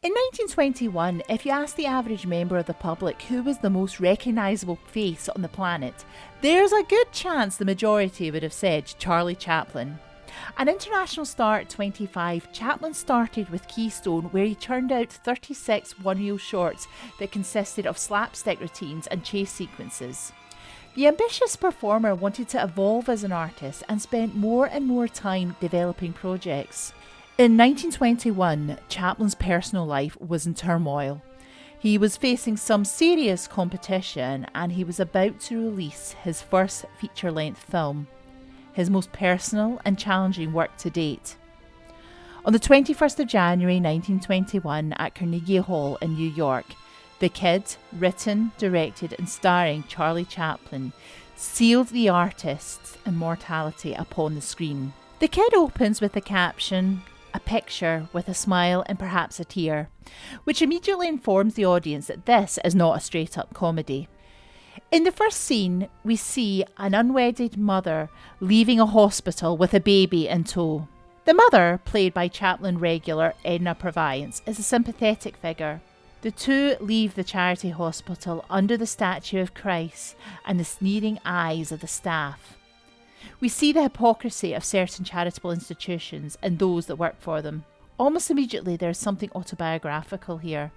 In 1921, if you asked the average member of the public who was the most recognisable face on the planet, there's a good chance the majority would have said Charlie Chaplin. An international star at 25, Chaplin started with Keystone, where he churned out 36 one-reel shorts that consisted of slapstick routines and chase sequences. The ambitious performer wanted to evolve as an artist and spent more and more time developing projects. In 1921, Chaplin's personal life was in turmoil. He was facing some serious competition and he was about to release his first feature-length film, his most personal and challenging work to date. On the 21st of January 1921 at Carnegie Hall in New York, The Kid, written, directed and starring Charlie Chaplin, sealed the artist's immortality upon the screen. The Kid opens with the caption, "A picture with a smile and perhaps a tear," which immediately informs the audience that this is not a straight-up comedy. In the first scene, we see an unwedded mother leaving a hospital with a baby in tow. The mother, played by Chaplin regular Edna Purviance, is a sympathetic figure. The two leave the charity hospital under the statue of Christ and the sneering eyes of the staff. We see the hypocrisy of certain charitable institutions and those that work for them. Almost immediately, there is something autobiographical here.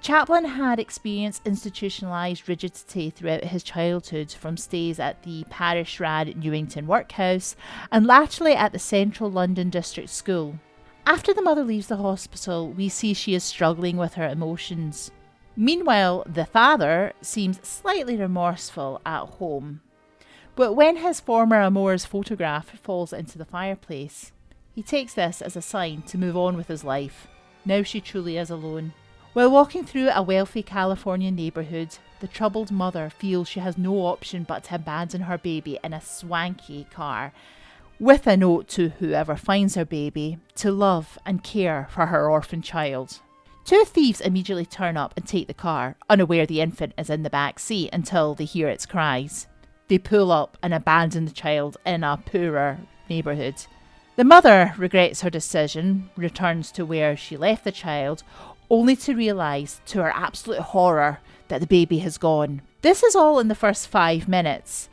Chaplin had experienced institutionalised rigidity throughout his childhood, from stays at the Parish Rad Newington Workhouse and latterly at the Central London District School. After the mother leaves the hospital, we see she is struggling with her emotions. Meanwhile, the father seems slightly remorseful at home. But when his former amour's photograph falls into the fireplace, he takes this as a sign to move on with his life. Now she truly is alone. While walking through a wealthy Californian neighbourhood, the troubled mother feels she has no option but to abandon her baby in a swanky car, with a note to whoever finds her baby to love and care for her orphan child. Two thieves immediately turn up and take the car, unaware the infant is in the back seat until they hear its cries. They pull up and abandon the child in a poorer neighbourhood. The mother regrets her decision, returns to where she left the child, only to realise, to her absolute horror, that the baby has gone. This is all in the first 5 minutes.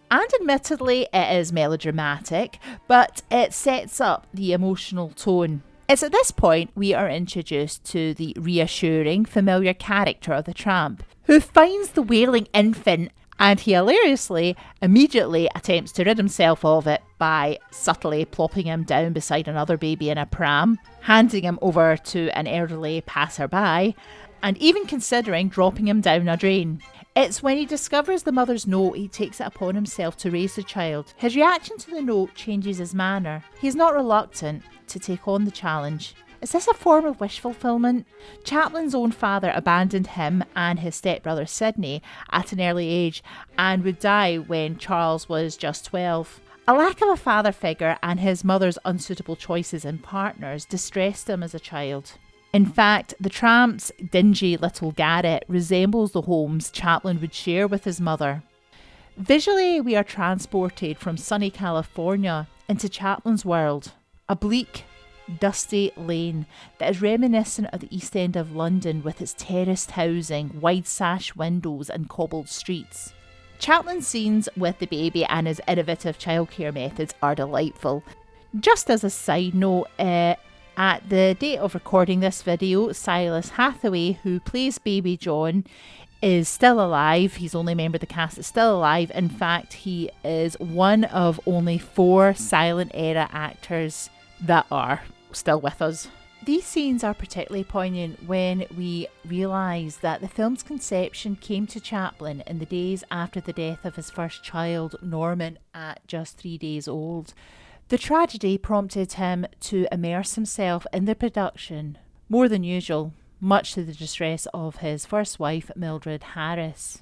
And admittedly, it is melodramatic, but it sets up the emotional tone. It's at this point we are introduced to the reassuring, familiar character of the tramp, who finds the wailing infant and he hilariously immediately attempts to rid himself of it by subtly plopping him down beside another baby in a pram, handing him over to an elderly passerby, and even considering dropping him down a drain. It's when he discovers the mother's note he takes it upon himself to raise the child. His reaction to the note changes his manner. He's not reluctant to take on the challenge. Is this a form of wish fulfillment? Chaplin's own father abandoned him and his stepbrother Sidney at an early age and would die when Charles was just 12. A lack of a father figure and his mother's unsuitable choices in partners distressed him as a child. In fact, the tramp's dingy little garret resembles the homes Chaplin would share with his mother. Visually, we are transported from sunny California into Chaplin's world, a bleak, dusty lane that is reminiscent of the East End of London with its terraced housing, wide sash windows and cobbled streets. Chaplin's scenes with the baby and his innovative childcare methods are delightful. Just as a side note, at the date of recording this video, Silas Hathaway, who plays Baby John, is still alive. He's the only member of the cast that's still alive. In fact, he is one of only 4 silent era actors that are still with us. These scenes are particularly poignant when we realise that the film's conception came to Chaplin in the days after the death of his first child, Norman, at just 3 days old. The tragedy prompted him to immerse himself in the production more than usual, much to the distress of his first wife, Mildred Harris.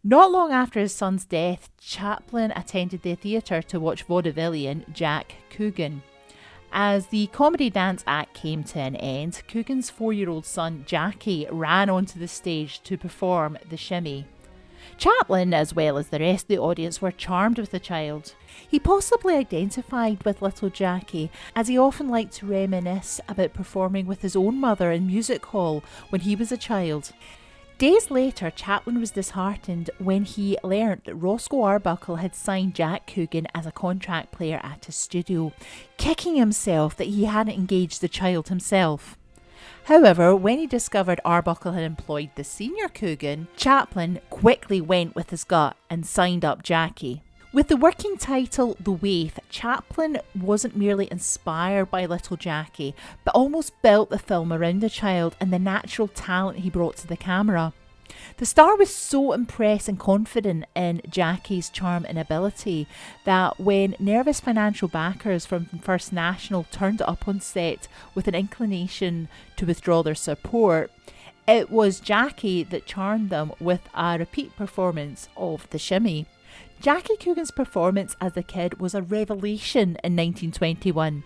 Not long after his son's death, Chaplin attended the theatre to watch vaudevillian Jack Coogan. As the comedy dance act came to an end, Coogan's 4-year-old son Jackie ran onto the stage to perform the shimmy. Chaplin, as well as the rest of the audience, were charmed with the child. He possibly identified with little Jackie, as he often liked to reminisce about performing with his own mother in music hall when he was a child. Days later, Chaplin was disheartened when he learnt that Roscoe Arbuckle had signed Jack Coogan as a contract player at his studio, kicking himself that he hadn't engaged the child himself. However, when he discovered Arbuckle had employed the senior Coogan, Chaplin quickly went with his gut and signed up Jackie. With the working title The Waif, Chaplin wasn't merely inspired by little Jackie, but almost built the film around the child and the natural talent he brought to the camera. The star was so impressed and confident in Jackie's charm and ability that when nervous financial backers from First National turned up on set with an inclination to withdraw their support, it was Jackie that charmed them with a repeat performance of The Shimmy. Jackie Coogan's performance as a kid was a revelation in 1921.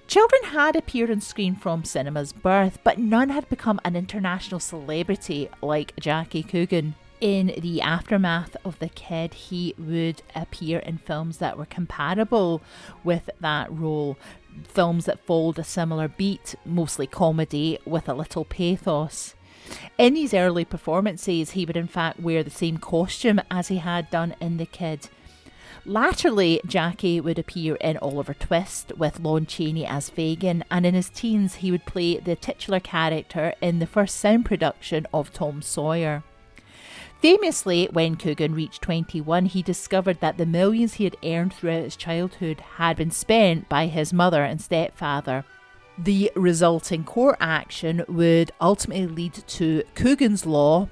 Children had appeared on screen from cinema's birth, but none had become an international celebrity like Jackie Coogan. In the aftermath of The Kid, he would appear in films that were comparable with that role, films that followed a similar beat, mostly comedy with a little pathos. In these early performances, he would in fact wear the same costume as he had done in The Kid. Latterly, Jackie would appear in Oliver Twist with Lon Chaney as Fagin, and in his teens he would play the titular character in the first sound production of Tom Sawyer. Famously, when Coogan reached 21, he discovered that the millions he had earned throughout his childhood had been spent by his mother and stepfather. The resulting court action would ultimately lead to Coogan's Law,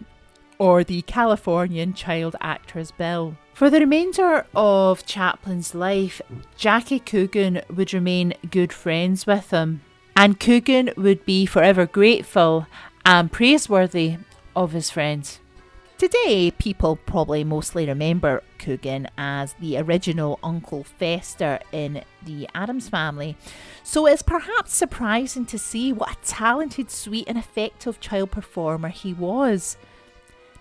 or the Californian Child Actors Bill. For the remainder of Chaplin's life, Jackie Coogan would remain good friends with him, and Coogan would be forever grateful and praiseworthy of his friends. Today, people probably mostly remember Coogan as the original Uncle Fester in The Addams Family, so it's perhaps surprising to see what a talented, sweet and effective child performer he was.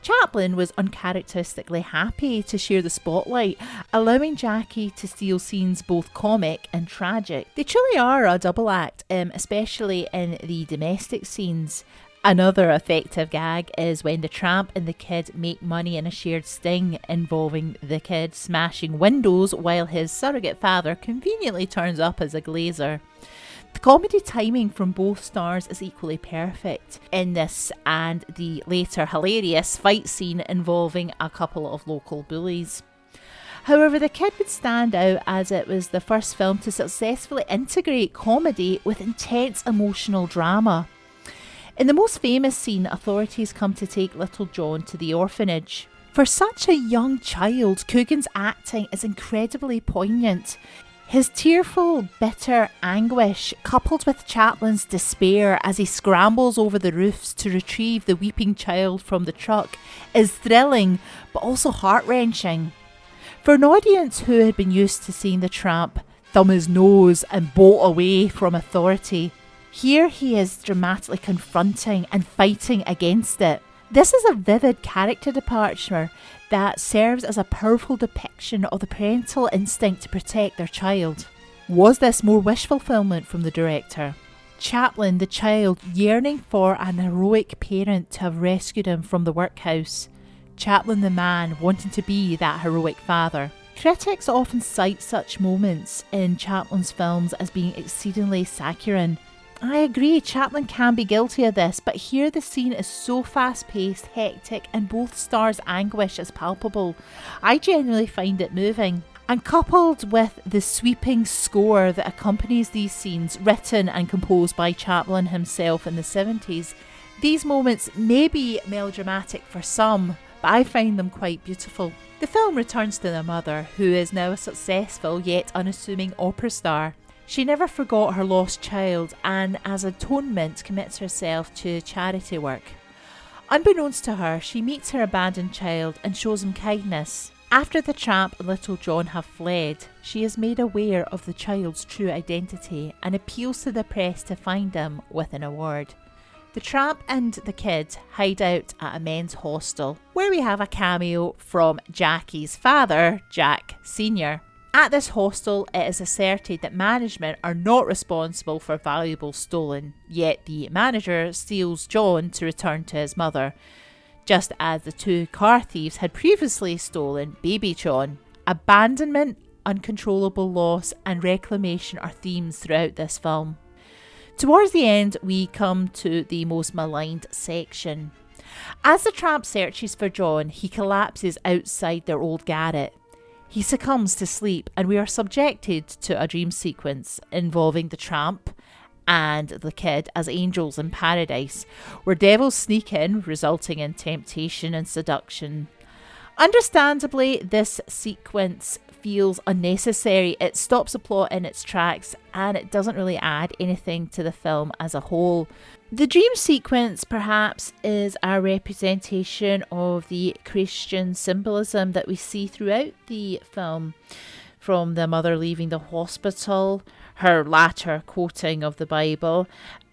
Chaplin was uncharacteristically happy to share the spotlight, allowing Jackie to steal scenes both comic and tragic. They truly are a double act, especially in the domestic scenes. Another effective gag is when the tramp and the kid make money in a shared sting involving the kid smashing windows while his surrogate father conveniently turns up as a glazer. The comedy timing from both stars is equally perfect in this and the later hilarious fight scene involving a couple of local bullies. However, The Kid would stand out as it was the first film to successfully integrate comedy with intense emotional drama. In the most famous scene, authorities come to take little John to the orphanage. For such a young child, Coogan's acting is incredibly poignant. His tearful, bitter anguish, coupled with Chaplin's despair as he scrambles over the roofs to retrieve the weeping child from the truck, is thrilling but also heart-wrenching. For an audience who had been used to seeing the tramp thumb his nose and bolt away from authority, here he is dramatically confronting and fighting against it. This is a vivid character departure that serves as a powerful depiction of the parental instinct to protect their child. Was this more wish fulfillment from the director? Chaplin, the child, yearning for an heroic parent to have rescued him from the workhouse. Chaplin, the man, wanting to be that heroic father. Critics often cite such moments in Chaplin's films as being exceedingly saccharine. I agree, Chaplin can be guilty of this, but here the scene is so fast-paced, hectic, and both stars' anguish is palpable. I genuinely find it moving. And coupled with the sweeping score that accompanies these scenes, written and composed by Chaplin himself in the 70s, these moments may be melodramatic for some, but I find them quite beautiful. The film returns to the mother, who is now a successful yet unassuming opera star. She never forgot her lost child and, as atonement, commits herself to charity work. Unbeknownst to her, she meets her abandoned child and shows him kindness. After the tramp and little John have fled, she is made aware of the child's true identity and appeals to the press to find him with an award. The tramp and the kid hide out at a men's hostel, where we have a cameo from Jackie's father, Jack Sr. At this hostel, it is asserted that management are not responsible for valuables stolen, yet the manager steals John to return to his mother, just as the two car thieves had previously stolen baby John. Abandonment, uncontrollable loss, and reclamation are themes throughout this film. Towards the end, we come to the most maligned section. As the tramp searches for John, he collapses outside their old garret. He succumbs to sleep, and we are subjected to a dream sequence involving the tramp and the kid as angels in paradise, where devils sneak in, resulting in temptation and seduction. Understandably, this sequence feels unnecessary. It stops the plot in its tracks, and it doesn't really add anything to the film as a whole. The dream sequence perhaps is a representation of the Christian symbolism that we see throughout the film, from the mother leaving the hospital, her latter quoting of the Bible,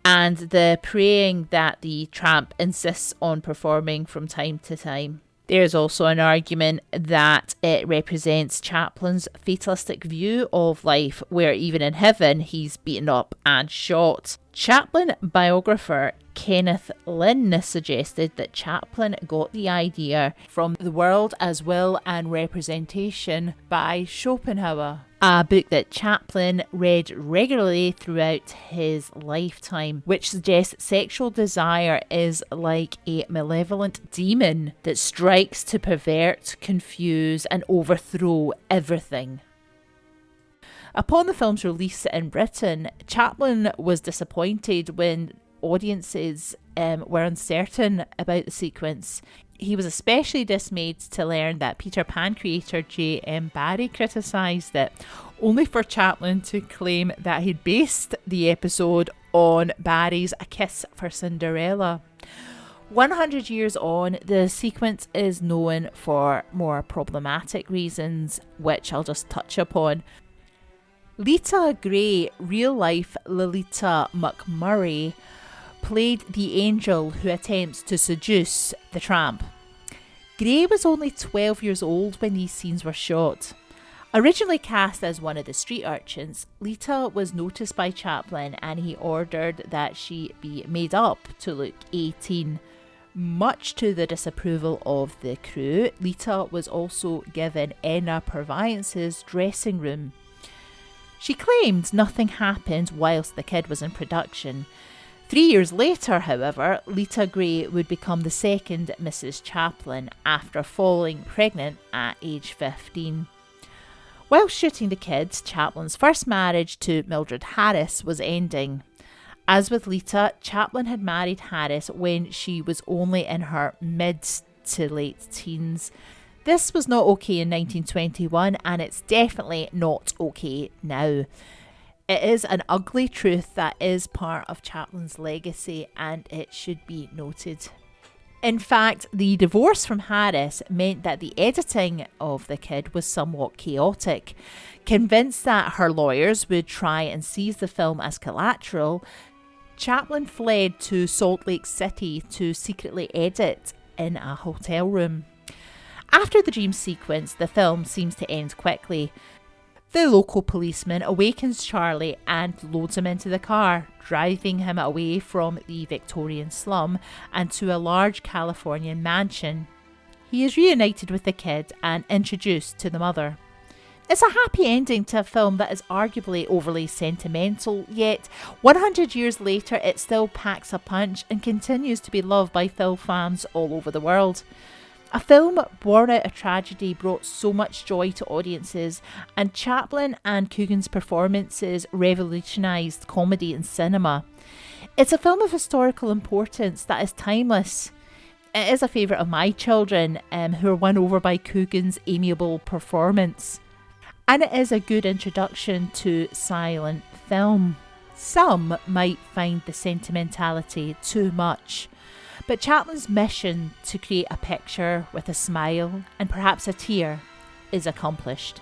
and the praying that the tramp insists on performing from time to time. There's also an argument that it represents Chaplin's fatalistic view of life, where even in heaven he's beaten up and shot. Chaplin biographer Kenneth Lynn suggested that Chaplin got the idea from The World as Will and Representation by Schopenhauer, a book that Chaplin read regularly throughout his lifetime, which suggests sexual desire is like a malevolent demon that strikes to pervert, confuse, and overthrow everything. Upon the film's release in Britain, Chaplin was disappointed when audiences were uncertain about the sequence. He was especially dismayed to learn that Peter Pan creator J.M. Barrie criticised it, only for Chaplin to claim that he'd based the episode on Barrie's A Kiss for Cinderella. 100 years on, the sequence is known for more problematic reasons, which I'll just touch upon. Lita Gray, real-life Lolita McMurray, played the angel who attempts to seduce the tramp. Gray was only 12 years old when these scenes were shot. Originally cast as one of the street urchins, Lita was noticed by Chaplin and he ordered that she be made up to look 18. Much to the disapproval of the crew, Lita was also given Enna Purviance's dressing room. She claimed nothing happened whilst the kid was in production. 3 years later, however, Lita Gray would become the second Mrs. Chaplin after falling pregnant at age 15. While shooting the kids, Chaplin's first marriage to Mildred Harris was ending. As with Lita, Chaplin had married Harris when she was only in her mid to late teens. This was not okay in 1921, and it's definitely not okay now. It is an ugly truth that is part of Chaplin's legacy, and it should be noted. In fact, the divorce from Harris meant that the editing of the kid was somewhat chaotic. Convinced that her lawyers would try and seize the film as collateral, Chaplin fled to Salt Lake City to secretly edit in a hotel room. After the dream sequence, the film seems to end quickly. The local policeman awakens Charlie and loads him into the car, driving him away from the Victorian slum and to a large Californian mansion. He is reunited with the kid and introduced to the mother. It's a happy ending to a film that is arguably overly sentimental, yet 100 years later it still packs a punch and continues to be loved by film fans all over the world. A film born out of tragedy brought so much joy to audiences, and Chaplin and Coogan's performances revolutionised comedy and cinema. It's a film of historical importance that is timeless. It is a favourite of my children, who are won over by Coogan's amiable performance. And it is a good introduction to silent film. Some might find the sentimentality too much, but Chaplin's mission to create a picture with a smile and perhaps a tear is accomplished.